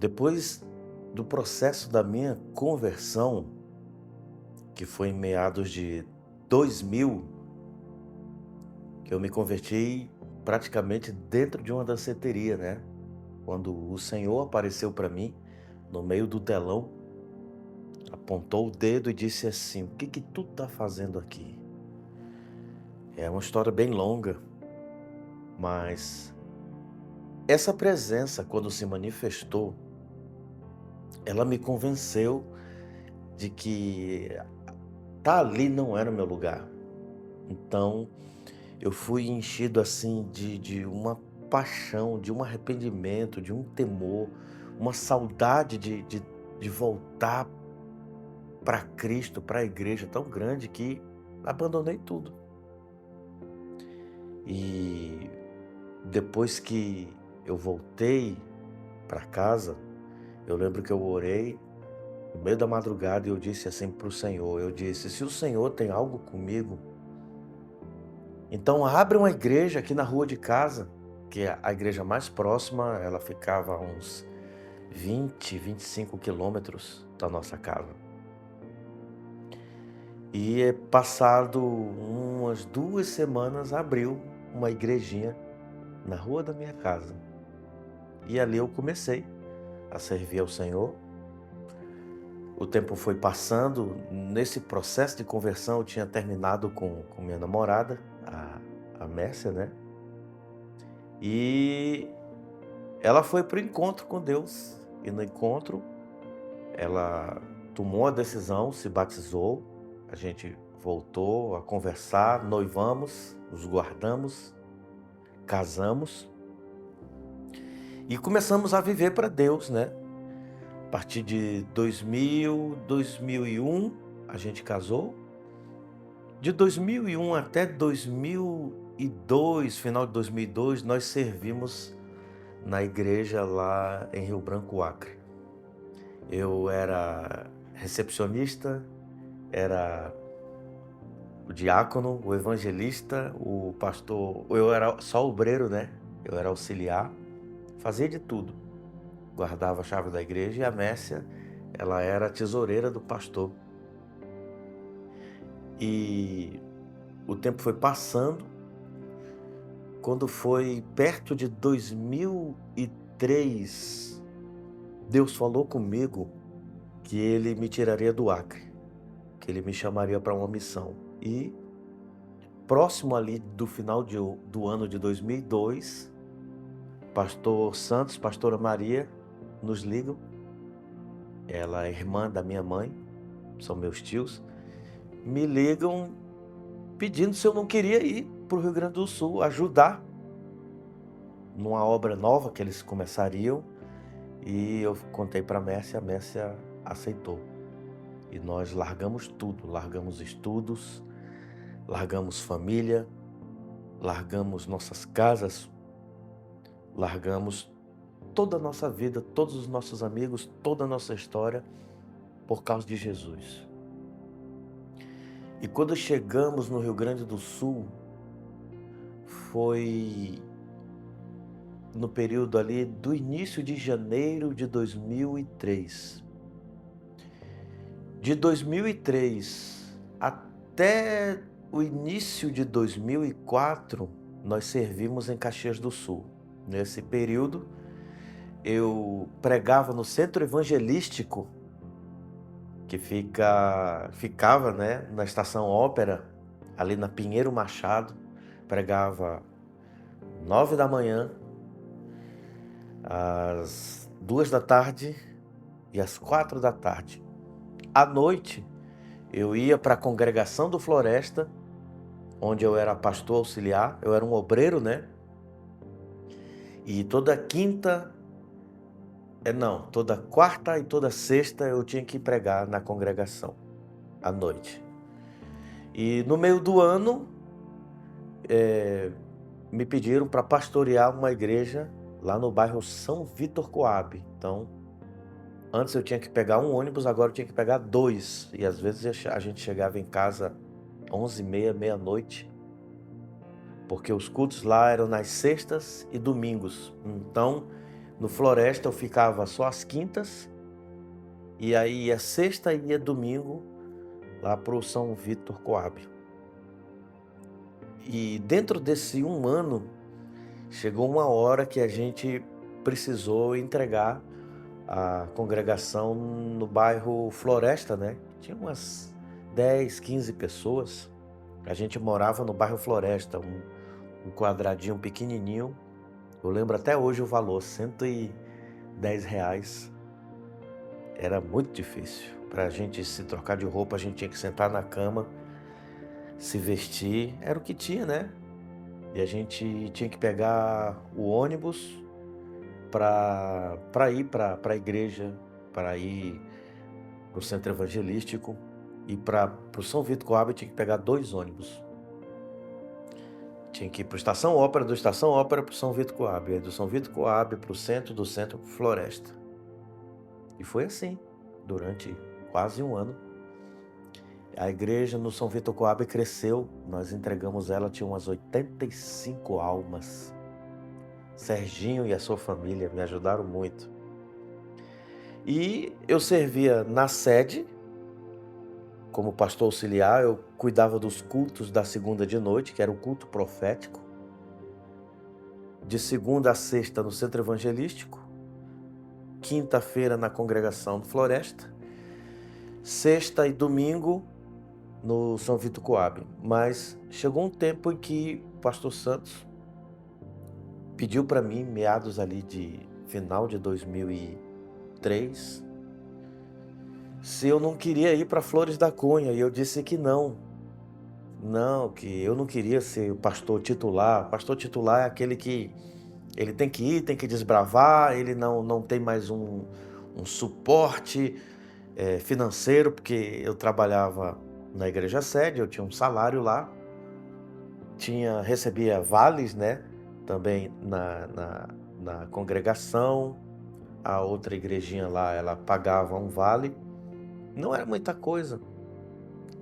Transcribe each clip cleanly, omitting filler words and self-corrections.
Depois do processo da minha conversão, que foi em meados de 2000, que eu me converti praticamente dentro de uma danceteria, né? Quando o Senhor apareceu para mim no meio do telão, apontou o dedo e disse assim: "O que que tu tá fazendo aqui?" É uma história bem longa, mas essa presença, quando se manifestou, ela me convenceu de que tá ali não era o meu lugar. Então, eu fui enchido assim de uma paixão, de um arrependimento, de um temor, uma saudade de voltar para Cristo, para a igreja tão grande que abandonei tudo. E depois que eu voltei para casa, eu lembro que eu orei no meio da madrugada e eu disse assim para o Senhor, eu disse: "Se o Senhor tem algo comigo, então abre uma igreja aqui na rua de casa", que é a igreja mais próxima, ela ficava a uns 25 quilômetros da nossa casa. E passado umas 2 semanas abriu uma igrejinha na rua da minha casa. E ali eu comecei a servir ao Senhor. O tempo foi passando, nesse processo de conversão eu tinha terminado com minha namorada, a Mércia, né. E ela foi para o encontro com Deus, e no encontro ela tomou a decisão, se batizou, a gente voltou a conversar, noivamos, nos guardamos, casamos e começamos a viver para Deus, né. A partir de 2000, 2001 a gente casou. De 2001 até 2002, final de 2002, nós servimos na igreja lá em Rio Branco, Acre. Eu era recepcionista, era o diácono, o evangelista, o pastor. Eu era só obreiro, né? Eu era auxiliar, fazia de tudo. Guardava a chave da igreja e a Mércia, ela era a tesoureira do pastor. E o tempo foi passando. Quando foi perto de 2003, Deus falou comigo que Ele me tiraria do Acre, que Ele me chamaria para uma missão. E próximo ali do final do ano de 2002, pastor Santos, pastora Maria, nos ligam. Ela é irmã da minha mãe, são meus tios. Me ligam pedindo se eu não queria ir para o Rio Grande do Sul ajudar numa obra nova que eles começariam. E eu contei para a Mércia aceitou. E nós largamos tudo, largamos estudos, largamos família, largamos nossas casas, largamos toda a nossa vida, todos os nossos amigos, toda a nossa história por causa de Jesus. E quando chegamos no Rio Grande do Sul, foi no período ali do início de janeiro de 2003. De 2003 até o início de 2004, nós servimos em Caxias do Sul. Nesse período, eu pregava no centro evangelístico, que ficava, né, na Estação Ópera, ali na Pinheiro Machado. Pregava 9 da manhã, às 2 da tarde e às 4 da tarde. À noite, eu ia para a congregação do Floresta, onde eu era pastor auxiliar, eu era um obreiro, né? E toda quarta e toda sexta eu tinha que pregar na congregação, à noite. E no meio do ano, me pediram para pastorear uma igreja lá no bairro São Vitor Coabe. Então, antes eu tinha que pegar um ônibus, agora eu tinha que pegar dois. E às vezes a gente chegava em casa 11h30, meia-noite, porque os cultos lá eram nas sextas e domingos. Então, No Floresta eu ficava só às quintas, e aí ia sexta e ia domingo lá para o São Vitor Coab. E dentro desse um ano, chegou uma hora que a gente precisou entregar a congregação no bairro Floresta, né? Tinha umas 10, 15 pessoas. A gente morava no bairro Floresta, um quadradinho pequenininho. Eu lembro até hoje o valor, R$ 110. Era muito difícil. Para a gente se trocar de roupa, a gente tinha que sentar na cama, se vestir. Era o que tinha, né? E a gente tinha que pegar o ônibus para ir para a igreja, para ir para o centro evangelístico. E para o São Vitor Coab tinha que pegar 2 ônibus. Tinha que ir para a Estação Ópera, do Estação Ópera para o São Vitor Coab. Aí do São Vitor Coab para o centro, do centro para Floresta. E foi assim, durante quase um ano. A igreja no São Vitor Coab cresceu, nós entregamos ela, tinha umas 85 almas. Serginho e a sua família me ajudaram muito. E eu servia na sede, como pastor auxiliar, eu cuidava dos cultos da segunda de noite, que era o culto profético. De segunda a sexta no centro evangelístico, quinta-feira na congregação do Floresta, sexta e domingo no São Vitor Coab. Mas chegou um tempo em que o pastor Santos pediu para mim, meados ali de final de 2003, se eu não queria ir para Flores da Cunha. E eu disse que não, que eu não queria ser o pastor titular. O pastor titular é aquele que ele tem que ir, tem que desbravar, ele não tem mais um suporte financeiro, porque eu trabalhava na igreja sede, eu tinha um salário lá, recebia vales, né? Também na congregação. A outra igrejinha lá, ela pagava um vale. Não era muita coisa.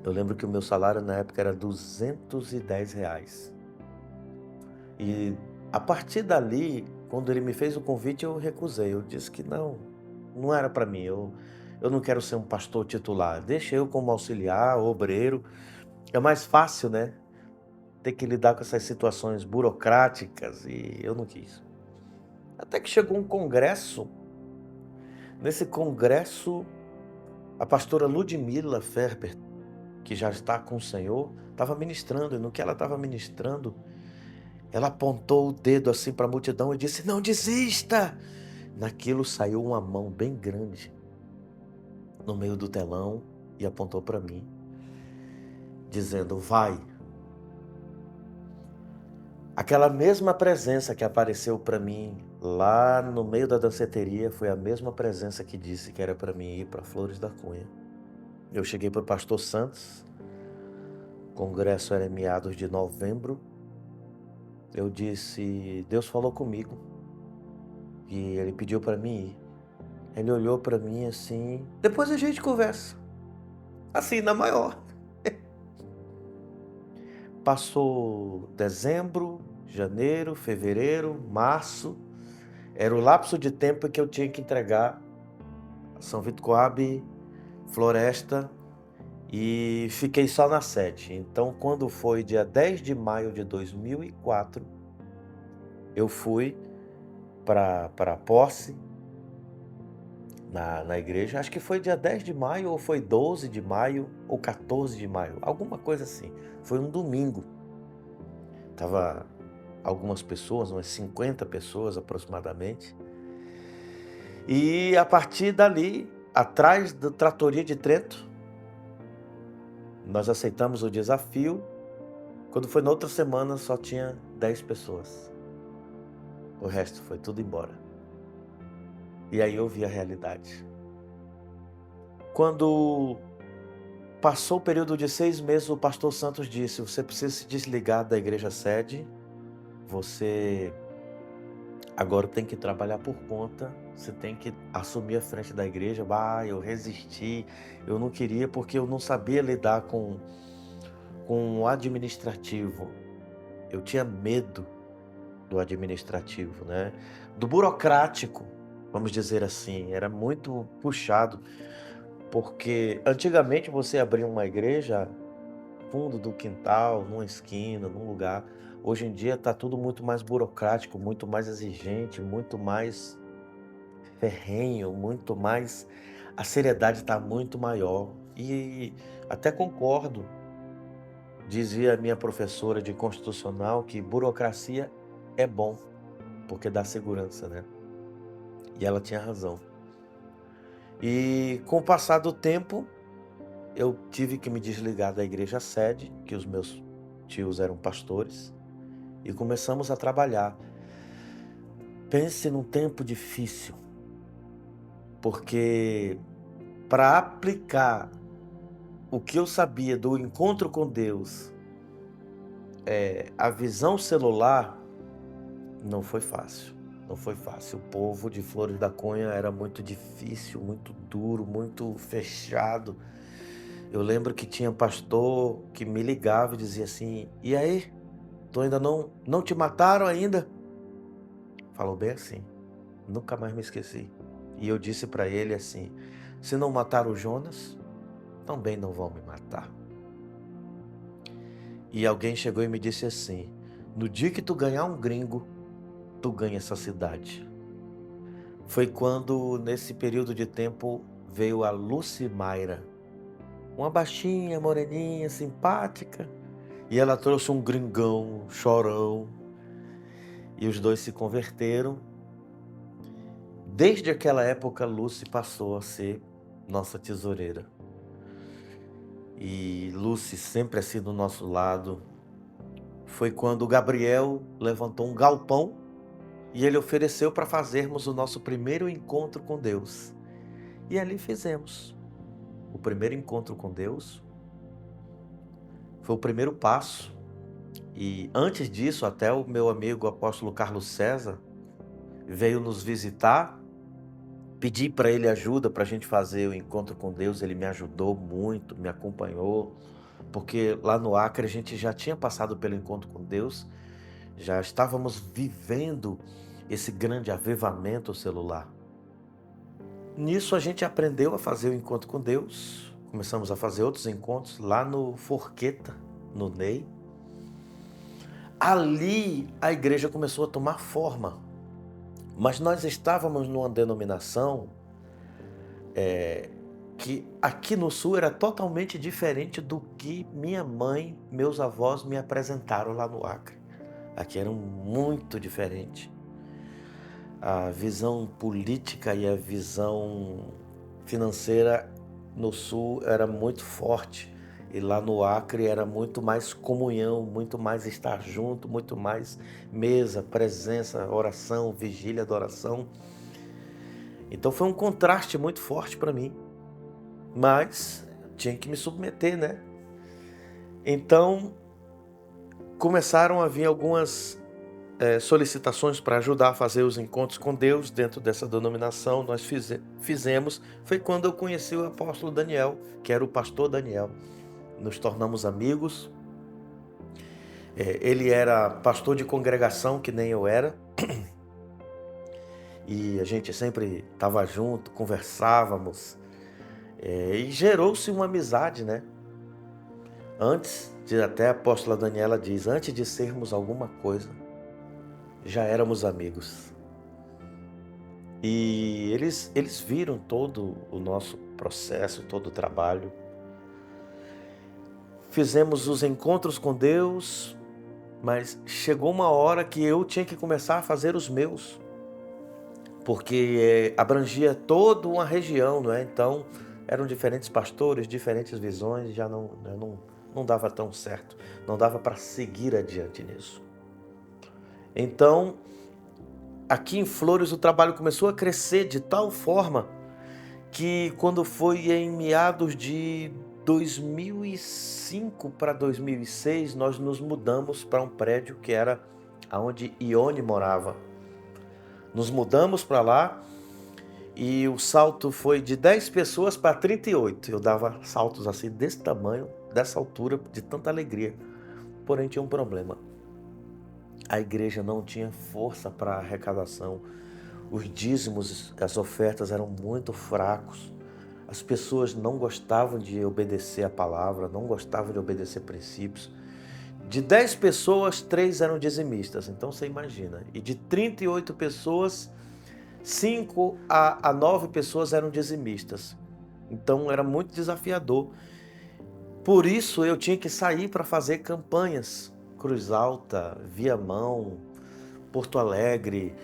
Eu lembro que o meu salário na época era R$ 210. E a partir dali, quando ele me fez o convite, eu recusei. Eu disse que não era para mim. Eu não quero ser um pastor titular. Deixa eu como auxiliar, obreiro. É mais fácil, né? Ter que lidar com essas situações burocráticas, e eu não quis. Até que chegou um congresso. Nesse congresso, a pastora Ludmila Ferber, que já está com o Senhor, estava ministrando. E no que ela estava ministrando, ela apontou o dedo assim para a multidão e disse: não desista! Naquilo saiu uma mão bem grande no meio do telão e apontou para mim, dizendo: vai. Aquela mesma presença que apareceu para mim lá no meio da danceteria foi a mesma presença que disse que era para mim ir para Flores da Cunha. Eu cheguei para o pastor Santos, o congresso era em meados de novembro. Eu disse: Deus falou comigo e ele pediu para mim ir. Ele olhou para mim assim: depois a gente conversa. Assim, na maior. Passou dezembro, janeiro, fevereiro, março. Era o lapso de tempo em que eu tinha que entregar São Vitor Coab, Floresta, e fiquei só na sede. Então, quando foi dia 10 de maio de 2004, eu fui para a posse na igreja. Acho que foi dia 10 de maio, ou foi 12 de maio, ou 14 de maio, alguma coisa assim. Foi um domingo. Tava algumas pessoas, umas 50 pessoas aproximadamente. E a partir dali, atrás da Tratoria de Trento, nós aceitamos o desafio. Quando foi na outra semana, só tinha 10 pessoas. O resto foi tudo embora. E aí eu vi a realidade. Quando passou o período de 6 meses, o pastor Santos disse: você precisa se desligar da igreja sede, você agora tem que trabalhar por conta, você tem que assumir a frente da igreja. Eu resisti, eu não queria, porque eu não sabia lidar com o administrativo. Eu tinha medo. do administrativo, né? Do burocrático, vamos dizer assim. Era muito puxado, porque antigamente você abria uma igreja fundo do quintal, numa esquina, num lugar. Hoje em dia está tudo muito mais burocrático, muito mais exigente, muito mais ferrenho, muito mais. A seriedade está muito maior. E até concordo, dizia a minha professora de constitucional que burocracia é bom, porque dá segurança, né? E ela tinha razão. E com o passar do tempo, eu tive que me desligar da igreja sede, que os meus tios eram pastores, e começamos a trabalhar. Pense num tempo difícil, porque para aplicar o que eu sabia do encontro com Deus, a visão celular, não foi fácil. Não foi fácil. O povo de Flores da Cunha era muito difícil, muito duro, muito fechado. Eu lembro que tinha pastor que me ligava e dizia assim: "E aí, tu ainda não te mataram ainda?" Falou bem assim. Nunca mais me esqueci. E eu disse para ele assim: "Se não mataram o Jonas, também não vão me matar." E alguém chegou e me disse assim: "No dia que tu ganhar um gringo, tu ganha essa cidade." Foi quando, nesse período de tempo, veio a Lucimaira, uma baixinha, moreninha, simpática, e ela trouxe um gringão, chorão, e os dois se converteram. Desde aquela época, Lucy passou a ser nossa tesoureira. E Lucy sempre assim do nosso lado. Foi quando o Gabriel levantou um galpão e ele ofereceu para fazermos o nosso primeiro encontro com Deus. E ali fizemos. O primeiro encontro com Deus foi o primeiro passo. E antes disso, até o meu amigo apóstolo Carlos César veio nos visitar. Pedi para ele ajuda para a gente fazer o encontro com Deus. Ele me ajudou muito, me acompanhou, porque lá no Acre a gente já tinha passado pelo encontro com Deus, já estávamos vivendo esse grande avivamento celular. Nisso a gente aprendeu a fazer o encontro com Deus, começamos a fazer outros encontros lá no Forqueta, no Ney. Ali a igreja começou a tomar forma, mas nós estávamos numa denominação que aqui no Sul era totalmente diferente do que minha mãe, meus avós me apresentaram lá no Acre. Aqui era muito diferente. A visão política e a visão financeira no Sul era muito forte. E lá no Acre era muito mais comunhão, muito mais estar junto, muito mais mesa, presença, oração, vigília, adoração. Então foi um contraste muito forte para mim. Mas tinha que me submeter, né? Então começaram a vir algumas solicitações para ajudar a fazer os encontros com Deus dentro dessa denominação. Nós fizemos. Foi quando eu conheci o apóstolo Daniel, que era o pastor Daniel. Nos tornamos amigos. Ele era pastor de congregação, que nem eu era. E a gente sempre estava junto, conversávamos. E gerou-se uma amizade, né? Antes, até a apóstola Daniela diz, antes de sermos alguma coisa, já éramos amigos. E eles viram todo o nosso processo, todo o trabalho. Fizemos os encontros com Deus, mas chegou uma hora que eu tinha que começar a fazer os meus, porque abrangia toda uma região, não é? Então, eram diferentes pastores, diferentes visões, já não dava tão certo, não dava para seguir adiante nisso. Então, aqui em Flores o trabalho começou a crescer de tal forma que quando foi em meados de 2005 para 2006, nós nos mudamos para um prédio que era onde Ione morava. Nos mudamos para lá e o salto foi de 10 pessoas para 38. Eu dava saltos assim desse tamanho, dessa altura, de tanta alegria. Porém tinha um problema. A igreja não tinha força para arrecadação. Os dízimos, as ofertas eram muito fracos. As pessoas não gostavam de obedecer a palavra, não gostavam de obedecer princípios. De 10 pessoas, 3 eram dizimistas, então você imagina. E de 38 pessoas, 5 a 9 pessoas eram dizimistas. Então era muito desafiador. Por isso eu tinha que sair para fazer campanhas. Cruz Alta, Viamão, Porto Alegre,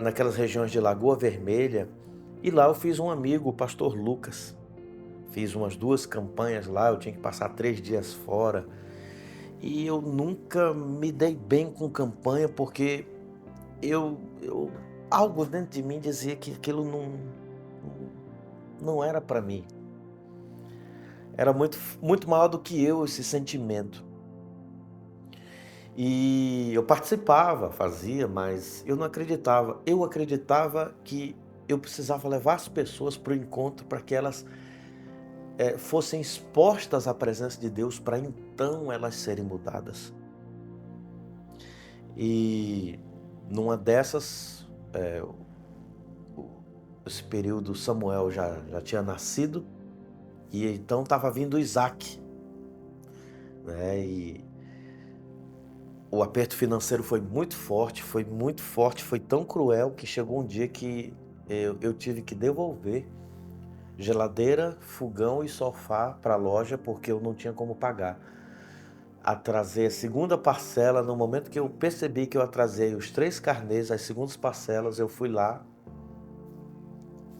naquelas regiões de Lagoa Vermelha. E lá eu fiz um amigo, o pastor Lucas. Fiz umas 2 campanhas lá, eu tinha que passar 3 dias fora. E eu nunca me dei bem com campanha, porque algo dentro de mim dizia que aquilo não era para mim. Era muito maior do que eu esse sentimento. E eu participava, fazia, mas eu não acreditava. Eu acreditava que eu precisava levar as pessoas para o encontro para que elas fossem expostas à presença de Deus, para então elas serem mudadas. E numa dessas, esse período Samuel já tinha nascido, e então estava vindo Isaac, né? E o aperto financeiro foi muito forte, foi tão cruel que chegou um dia que eu tive que devolver geladeira, fogão e sofá para a loja, porque eu não tinha como pagar. Atrasei a segunda parcela. No momento que eu percebi que eu atrasei os 3 carnês, as segundas parcelas, eu fui lá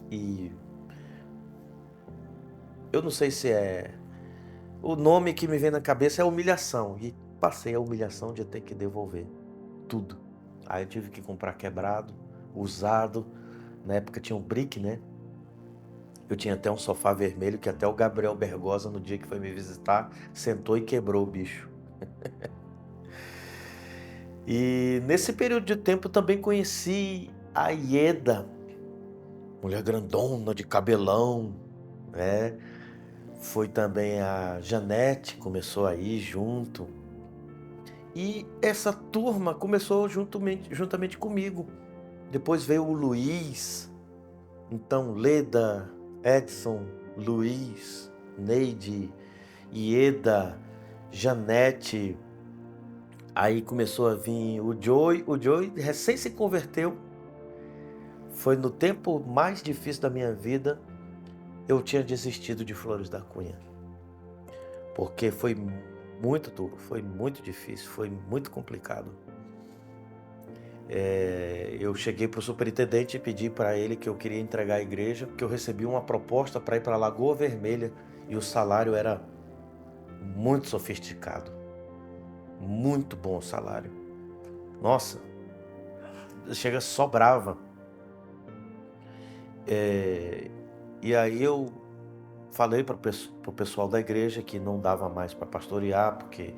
e eu não sei se o nome que me vem na cabeça é humilhação, e passei a humilhação de ter que devolver tudo. Aí eu tive que comprar quebrado, usado. Na época tinha um brick, né? Eu tinha até um sofá vermelho que até o Gabriel Bergosa, no dia que foi me visitar, sentou e quebrou o bicho. E nesse período de tempo também conheci a Ieda, mulher grandona, de cabelão, né? Foi também a Janete, começou aí junto. E essa turma começou juntamente comigo. Depois veio o Luiz, então Leda, Edson, Luiz, Neide, Ieda, Janete. Aí começou a vir o Joey. O Joey recém se converteu. Foi no tempo mais difícil da minha vida. Eu tinha desistido de Flores da Cunha, porque foi muito duro, foi muito difícil, foi muito complicado. Eu cheguei para o superintendente e pedi para ele que eu queria entregar a igreja, porque eu recebi uma proposta para ir para Lagoa Vermelha e o salário era muito sofisticado, muito bom o salário. Nossa, chega, sobrava. E aí eu falei para o pessoal da igreja que não dava mais para pastorear, porque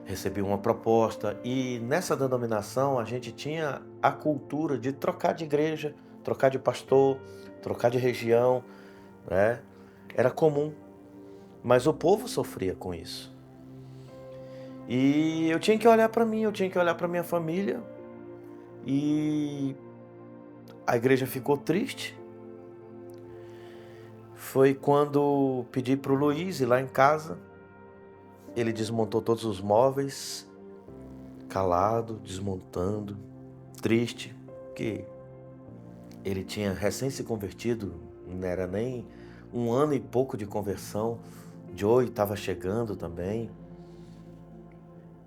recebi uma proposta. E nessa denominação a gente tinha a cultura de trocar de igreja, trocar de pastor, trocar de região, né? Era comum, mas o povo sofria com isso. E eu tinha que olhar para mim, eu tinha que olhar para minha família, e a igreja ficou triste. Foi quando pedi para o Luiz ir lá em casa. Ele desmontou todos os móveis, calado, desmontando, triste, que ele tinha recém se convertido, não era nem 1 ano e pouco de conversão. Joey estava chegando também.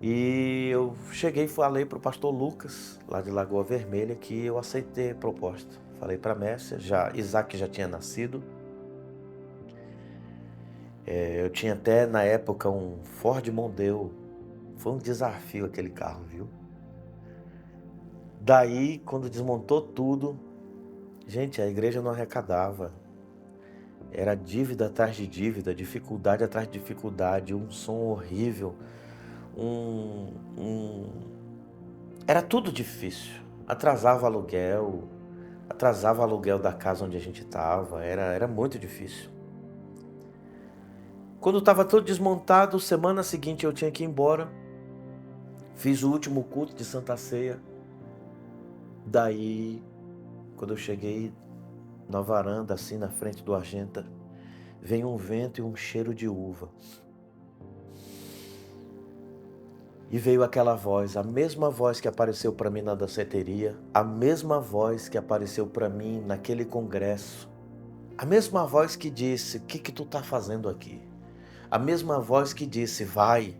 E eu cheguei e falei para o pastor Lucas, lá de Lagoa Vermelha, que eu aceitei a proposta. Falei para a Mércia, Isaac já tinha nascido. Eu tinha até na época um Ford Mondeo. Foi um desafio aquele carro, viu? Daí, quando desmontou tudo, gente, a igreja não arrecadava. Era dívida atrás de dívida, dificuldade atrás de dificuldade, um som horrível, era tudo difícil. Atrasava o aluguel da casa onde a gente estava, era muito difícil. Quando estava tudo desmontado, semana seguinte eu tinha que ir embora. Fiz o último culto de Santa Ceia. Daí, quando eu cheguei na varanda, assim, na frente do Argenta, veio um vento e um cheiro de uva. E veio aquela voz, a mesma voz que apareceu para mim na danceteria, a mesma voz que apareceu para mim naquele congresso, a mesma voz que disse, o que tu tá fazendo aqui? A mesma voz que disse, vai,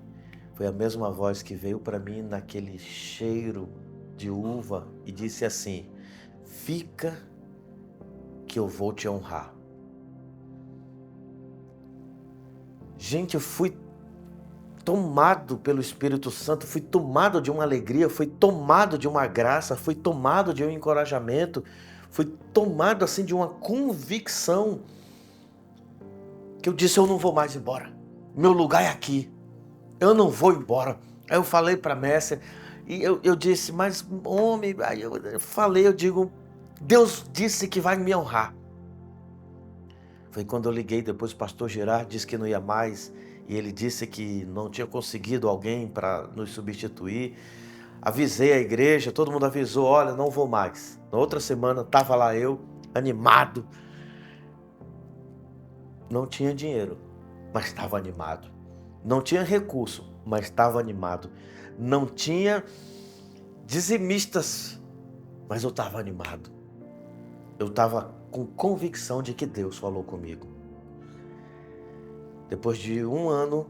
foi a mesma voz que veio para mim naquele cheiro de uva e disse assim, fica que eu vou te honrar. Gente, eu fui tomado pelo Espírito Santo, fui tomado de uma alegria, fui tomado de uma graça, fui tomado de um encorajamento, fui tomado assim de uma convicção que eu disse, eu não vou mais embora, meu lugar é aqui, eu não vou embora. Aí eu falei para a Messia e eu disse, mas homem, aí eu falei, eu digo, Deus disse que vai me honrar. Foi quando eu liguei, depois o pastor Gerard disse que não ia mais, e ele disse que não tinha conseguido alguém para nos substituir. Avisei a igreja, todo mundo avisou, olha, não vou mais. Na outra semana estava lá eu, animado. Não tinha dinheiro, mas estava animado. Não tinha recurso, mas estava animado. Não tinha dizimistas, mas eu estava animado. Eu estava com convicção de que Deus falou comigo. Depois de um ano,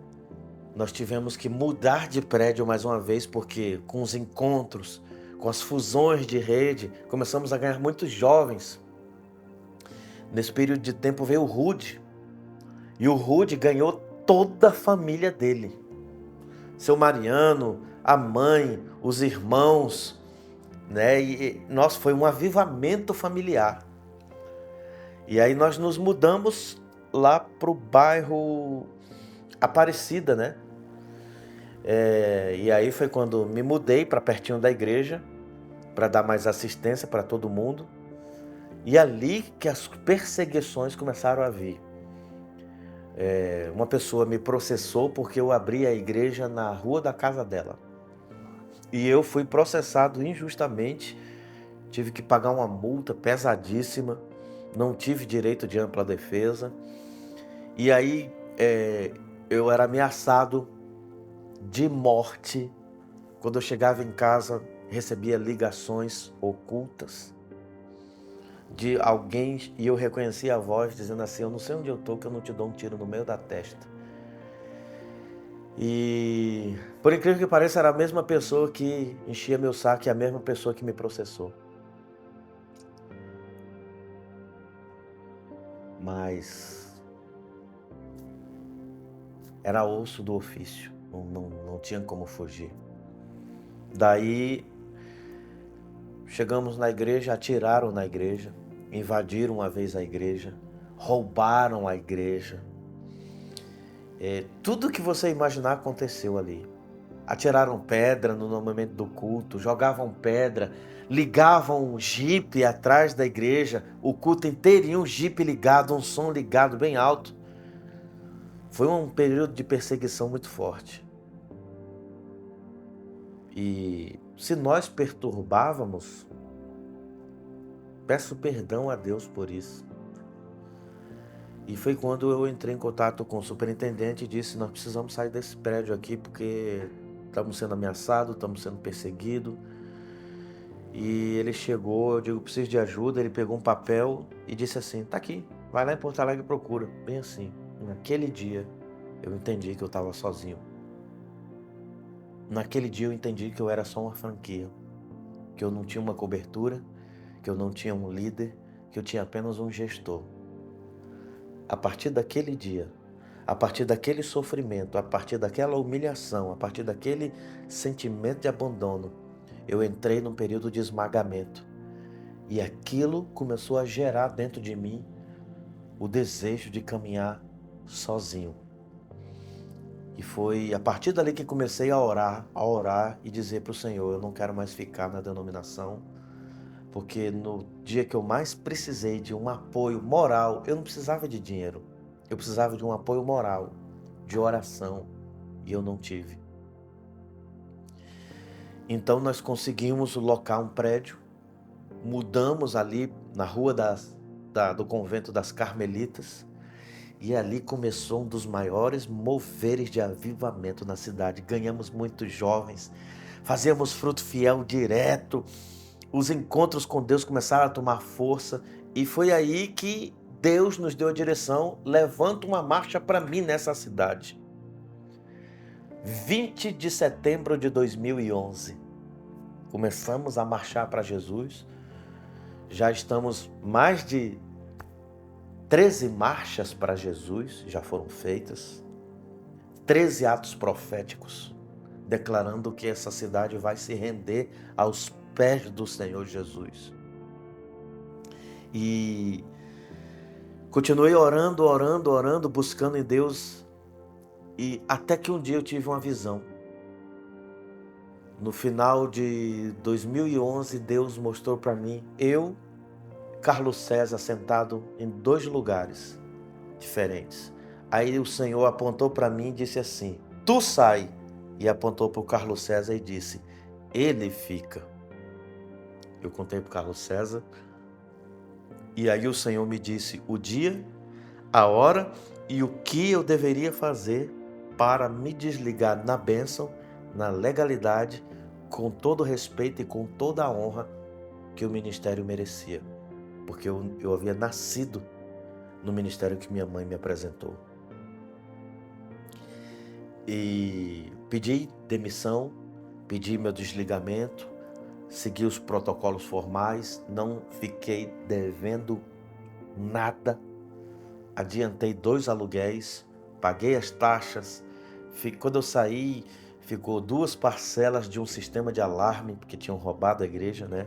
nós tivemos que mudar de prédio mais uma vez, porque com os encontros, com as fusões de rede, começamos a ganhar muitos jovens. Nesse período de tempo veio o Rude, e o Rude ganhou toda a família dele. Seu Mariano, a mãe, os irmãos, né? E nossa, foi um avivamento familiar. E aí nós nos mudamos lá pro bairro Aparecida, né? E aí foi quando me mudei para pertinho da igreja, para dar mais assistência para todo mundo. E ali que as perseguições começaram a vir. Uma pessoa me processou porque eu abri a igreja na rua da casa dela. E eu fui processado injustamente, tive que pagar uma multa pesadíssima, não tive direito de ampla defesa. E aí eu era ameaçado de morte. Quando eu chegava em casa, recebia ligações ocultas de alguém e eu reconhecia a voz dizendo assim, eu não sei onde eu tô, que eu não te dou um tiro no meio da testa. E por incrível que pareça, era a mesma pessoa que enchia meu saco e a mesma pessoa que me processou. Mas era osso do ofício, não tinha como fugir. Daí chegamos na igreja, atiraram na igreja, invadiram uma vez a igreja, roubaram a igreja. Tudo que você imaginar aconteceu ali. Atiraram pedra no momento do culto, jogavam pedra, ligavam um jipe atrás da igreja, o culto inteirinho, um jipe ligado, um som ligado bem alto. Foi um período de perseguição muito forte. E se nós perturbávamos, peço perdão a Deus por isso. E foi quando eu entrei em contato com o superintendente e disse, nós precisamos sair desse prédio aqui porque estamos sendo ameaçados, estamos sendo perseguidos. E ele chegou, eu digo, preciso de ajuda, ele pegou um papel e disse assim, tá aqui, vai lá em Porto Alegre e procura. Bem assim, naquele dia eu entendi que eu estava sozinho. Naquele dia eu entendi que eu era só uma franquia, que eu não tinha uma cobertura, que eu não tinha um líder, que eu tinha apenas um gestor. A partir daquele dia, a partir daquele sofrimento, a partir daquela humilhação, a partir daquele sentimento de abandono, eu entrei num período de esmagamento. E aquilo começou a gerar dentro de mim o desejo de caminhar sozinho. E foi a partir dali que comecei a orar e dizer para o Senhor, eu não quero mais ficar na denominação, porque no dia que eu mais precisei de um apoio moral, eu não precisava de dinheiro, eu precisava de um apoio moral, de oração, e eu não tive. Então nós conseguimos locar um prédio, mudamos ali na rua do convento das Carmelitas, e ali começou um dos maiores moveres de avivamento na cidade. Ganhamos muitos jovens, fazíamos fruto fiel direto, os encontros com Deus começaram a tomar força, e foi aí que Deus nos deu a direção: levanta uma marcha para mim nessa cidade. 20 de setembro de 2011, começamos a marchar para Jesus. Já estamos mais de 13 marchas para Jesus, já foram feitas. 13 atos proféticos, declarando que essa cidade vai se render aos pés do Senhor Jesus. E continuei orando, buscando em Deus, e até que um dia eu tive uma visão. No final de 2011, Deus mostrou para mim, eu, Carlos César, sentado em 2 lugares diferentes. Aí o Senhor apontou para mim e disse assim: tu sai. E apontou para o Carlos César e disse: ele fica. Eu contei para o Carlos César. E aí o Senhor me disse o dia, a hora e o que eu deveria fazer para me desligar na bênção, na legalidade, com todo respeito e com toda a honra que o ministério merecia. Porque eu havia nascido no ministério que minha mãe me apresentou. E pedi demissão, pedi meu desligamento, segui os protocolos formais, não fiquei devendo nada, adiantei 2 aluguéis, paguei as taxas. Quando eu saí, ficou 2 parcelas de um sistema de alarme, porque tinham roubado a igreja, né?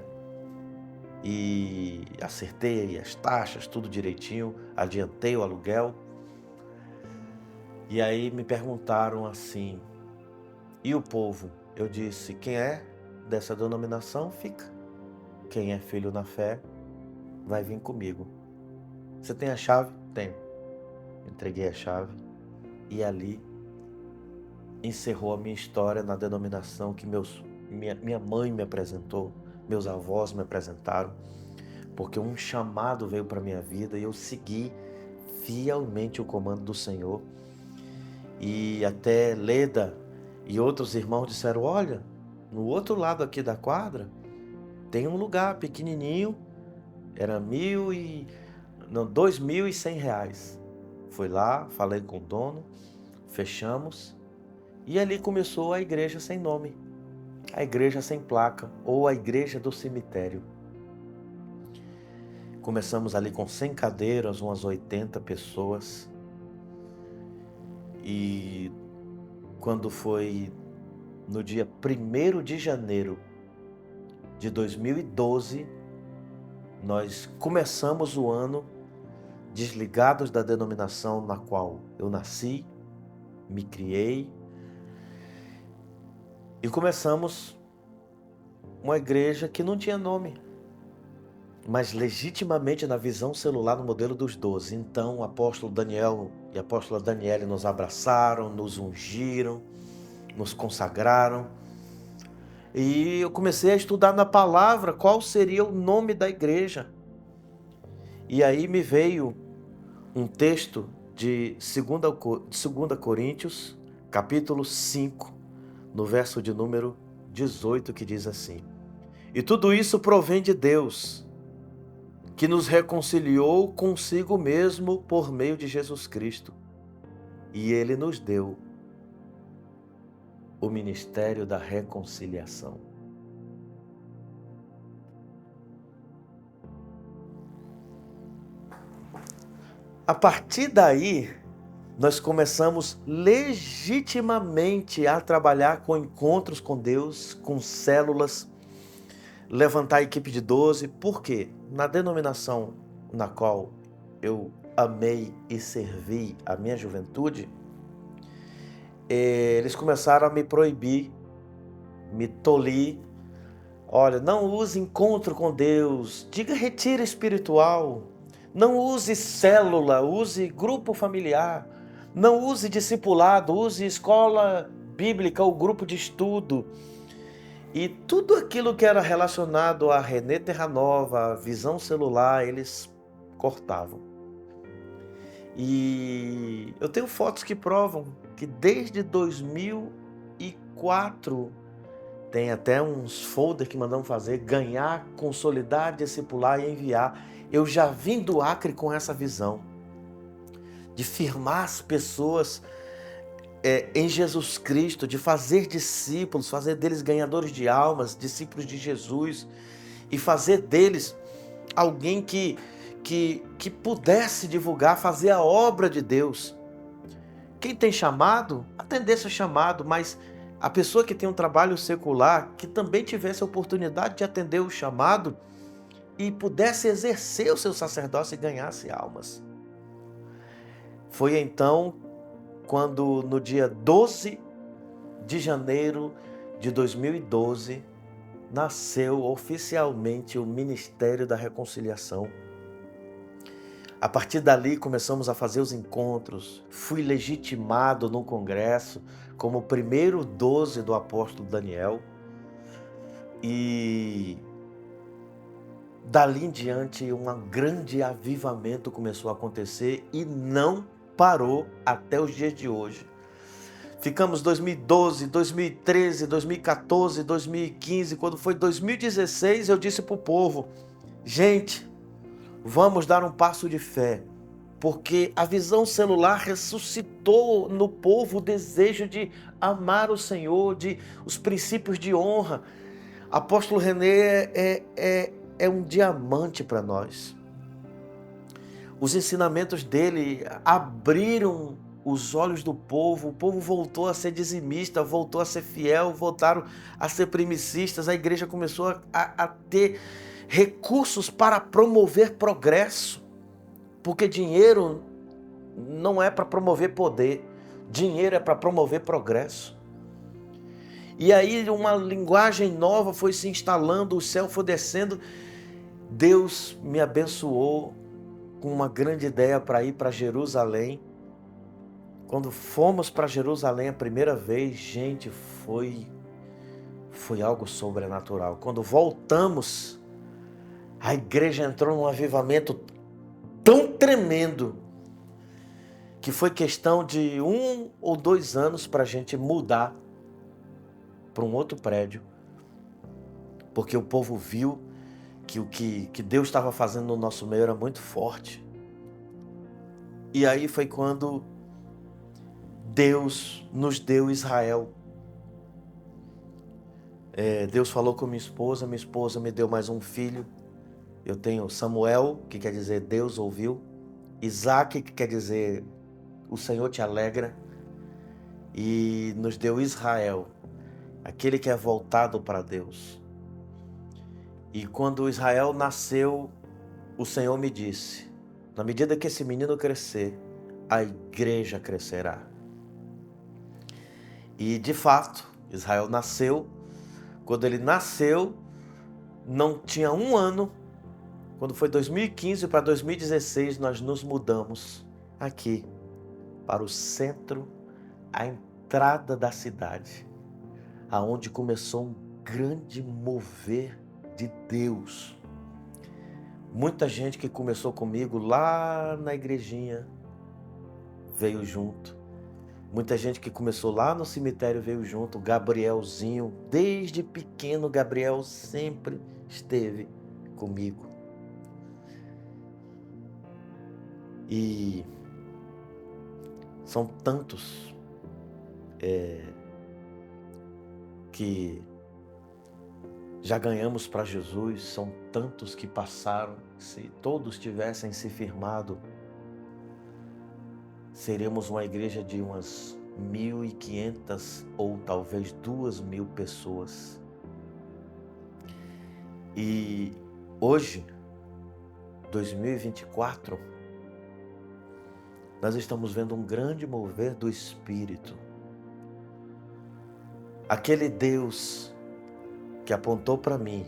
E acertei as taxas, tudo direitinho, adiantei o aluguel. E aí me perguntaram assim, e o povo? Eu disse, quem é dessa denominação, fica. Quem é filho na fé, vai vir comigo. Você tem a chave? Tenho. Entreguei a chave e ali encerrou a minha história na denominação que minha mãe me apresentou, meus avós me apresentaram, porque um chamado veio para minha vida e eu segui fielmente o comando do Senhor. E até Leda e outros irmãos disseram, olha, no outro lado aqui da quadra tem um lugar pequenininho, era R$2.100. Fui lá, falei com o dono, fechamos e ali começou a igreja sem nome, a igreja sem placa ou a igreja do cemitério. Começamos ali com 100 cadeiras, umas 80 pessoas. E quando foi no dia 1º de janeiro de 2012, nós começamos o ano desligados da denominação na qual eu nasci, me criei, e começamos uma igreja que não tinha nome, mas legitimamente na visão celular no modelo dos 12. Então o apóstolo Daniel e a apóstola Daniele nos abraçaram, nos ungiram, nos consagraram. E eu comecei a estudar na palavra qual seria o nome da igreja. E aí me veio um texto de 2 Coríntios, capítulo 5, no verso de número 18, que diz assim: e tudo isso provém de Deus, que nos reconciliou consigo mesmo por meio de Jesus Cristo. E Ele nos deu o ministério da reconciliação. A partir daí, nós começamos legitimamente a trabalhar com encontros com Deus, com células, levantar a equipe de 12. Por quê? Na denominação na qual eu amei e servi a minha juventude, eles começaram a me proibir, me tolir. Olha, não use encontro com Deus, diga retiro espiritual, não use célula, use grupo familiar, não use discipulado, use escola bíblica ou grupo de estudo. E tudo aquilo que era relacionado a René Terra Nova, a visão celular, eles cortavam. E eu tenho fotos que provam que desde 2004, tem até uns folders que mandamos fazer, ganhar, consolidar, discipular e enviar. Eu já vim do Acre com essa visão de firmar as pessoas em Jesus Cristo, de fazer discípulos, fazer deles ganhadores de almas, discípulos de Jesus, e fazer deles alguém que pudesse divulgar, fazer a obra de Deus. Quem tem chamado, atender seu chamado, mas a pessoa que tem um trabalho secular, que também tivesse a oportunidade de atender o chamado e pudesse exercer o seu sacerdócio e ganhasse almas. Foi então quando no dia 12 de janeiro de 2012, nasceu oficialmente o Ministério da Reconciliação. A partir dali começamos a fazer os encontros, fui legitimado no Congresso como o primeiro 12 do apóstolo Daniel, e dali em diante um grande avivamento começou a acontecer e não parou até os dias de hoje. Ficamos 2012, 2013, 2014, 2015, quando foi 2016 eu disse para o povo, gente, vamos dar um passo de fé, porque a visão celular ressuscitou no povo o desejo de amar o Senhor, de os princípios de honra. Apóstolo René é um diamante para nós. Os ensinamentos dele abriram os olhos do povo, o povo voltou a ser dizimista, voltou a ser fiel, voltaram a ser primicistas, a igreja começou a ter recursos para promover progresso, porque dinheiro não é para promover poder, dinheiro é para promover progresso. E aí uma linguagem nova foi se instalando, o céu foi descendo. Deus me abençoou com uma grande ideia para ir para Jerusalém. Quando fomos para Jerusalém a primeira vez, gente, foi algo sobrenatural. Quando voltamos, a igreja entrou num avivamento tão tremendo que foi questão de 1 ou 2 anos para a gente mudar para um outro prédio, porque o povo viu que o que Deus estava fazendo no nosso meio era muito forte. E aí foi quando Deus nos deu Israel. Deus falou com minha esposa me deu mais um filho. Eu tenho Samuel, que quer dizer Deus ouviu, Isaac, que quer dizer o Senhor te alegra, e nos deu Israel, aquele que é voltado para Deus. E quando Israel nasceu, o Senhor me disse, na medida que esse menino crescer, a igreja crescerá. E de fato, Israel nasceu. Quando ele nasceu, não tinha 1 ano. Quando foi 2015 para 2016, nós nos mudamos aqui para o centro, a entrada da cidade, aonde começou um grande mover de Deus. Muita gente que começou comigo lá na igrejinha veio junto. Muita gente que começou lá no cemitério veio junto. Gabrielzinho, desde pequeno, Gabriel sempre esteve comigo. E são tantos que já ganhamos para Jesus, são tantos que passaram. Se todos tivessem se firmado, seríamos uma igreja de umas 1.500 ou talvez 2.000 pessoas. E hoje, 2024, nós estamos vendo um grande mover do Espírito. Aquele Deus que apontou para mim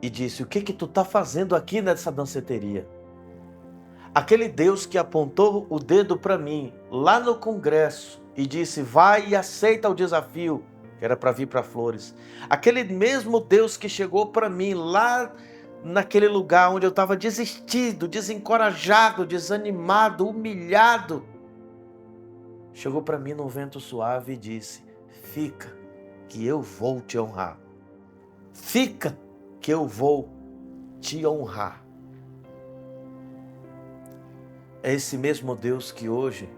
e disse, o que tu tá fazendo aqui nessa danceteria? Aquele Deus que apontou o dedo para mim lá no congresso e disse, vai e aceita o desafio. que era para vir para Flores. Aquele mesmo Deus que chegou para mim lá naquele lugar onde eu estava desistido, desencorajado, desanimado, humilhado, chegou para mim num vento suave e disse: fica, que eu vou te honrar. Fica, que eu vou te honrar. É esse mesmo Deus que hoje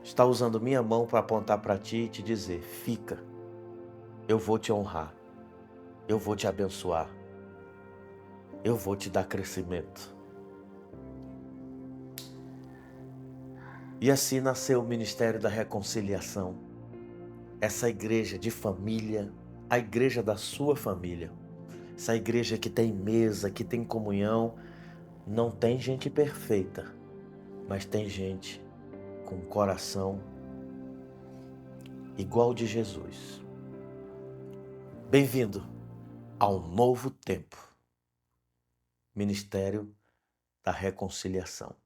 está usando minha mão para apontar para ti e te dizer: fica, eu vou te honrar, eu vou te abençoar, eu vou te dar crescimento. E assim nasceu o Ministério da Reconciliação, essa igreja de família, a igreja da sua família, essa igreja que tem mesa, que tem comunhão. Não tem gente perfeita, mas tem gente com coração igual de Jesus. Bem-vindo ao novo tempo, Ministério da Reconciliação.